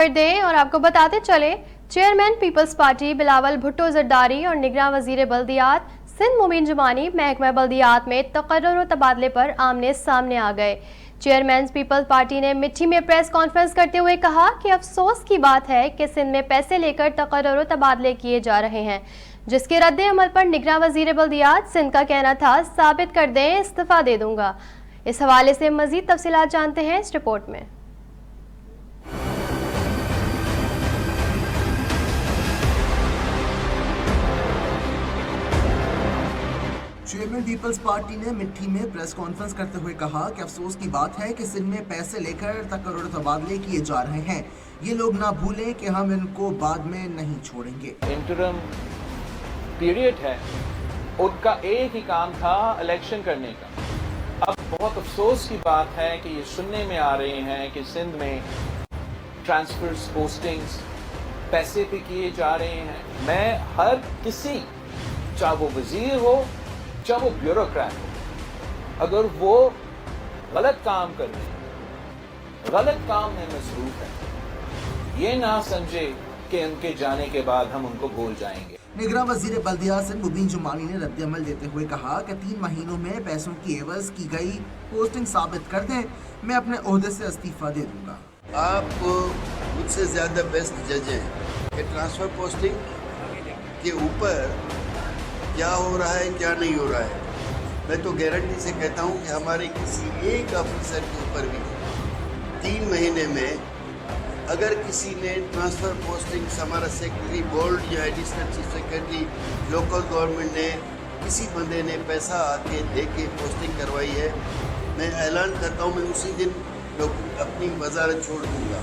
कर दें और आपको बताते चले, chairman People's Party Bilawal Bhutto Zardari और निगरान वजीर बल्दियात सिंध मुबीन जुमानी महकमा बल्दियात में तकर्रुर और तबादले पर आमने सामने आ गए। चेयरमैन पीपल्स पार्टी ने मिठी में प्रेस कॉन्फ्रेंस करते हुए कहा कि अफसोस की बात है कि सिंध में पैसे लेकर तकर्रुर और तबादले किए जा रहे हैं, जिसके रद्द अमल पर निगरान वजीर बल्दियात सिंध का कहना था, साबित कर दें इस्तीफा दे दूंगा। इस हवाले से मजीद तफसीलात जानते हैं इस रिपोर्ट में। चेयरमैन पीपल्स पार्टी ने मिट्टी में प्रेस कॉन्फ्रेंस करते हुए कहा कि अफसोस की बात है कि सिंध में पैसे लेकर तकर्रुर तबादले किए जा रहे हैं। ये लोग ना भूलें कि हम इनको बाद में नहीं छोड़ेंगे। इंटरम पीरियड है, उनका एक ही काम था इलेक्शन करने का। अब बहुत अफसोस की बात है कि ये सुनने में आ रहे हैं कि सिंध में ट्रांसफर्स, पोस्टिंग्स पैसे पे किए जा रहे हैं। मैं हर किसी, चाहे वो वजीर हो चाहे वो ब्यूरोक्रेट हो, अगर वो गलत काम कर रहे हैं, गलत काम में मसरूफ है, ये ना समझे कि उनके जाने के बाद हम उनको भूल जाएंगे। निगरान वजीर बल्दियात सिंध मुबीन जुमानी ने रद्द अमल देते हुए कहा कि 3 महीनों में पैसों की एवज की गई पोस्टिंग साबित कर दें, मैं अपने ओहदे से इस्तीफा दे दूंगा। आप मुझसे ज़्यादा बेस्ट जज हैं कि ट्रांसफ़र पोस्टिंग के ऊपर क्या हो रहा है क्या नहीं हो रहा है। मैं तो गारंटी से कहता हूं कि हमारे किसी एक ऑफिसर के ऊपर भी 3 महीने में अगर किसी ने ट्रांसफ़र पोस्टिंग, हमारा सेक्रेटरी बोर्ड या additional chief secretary local government ने, किसी बंदे ने पैसा आके दे के पोस्टिंग करवाई है, मैं ऐलान करता हूं मैं उसी दिन अपनी वजारत छोड़ दूंगा।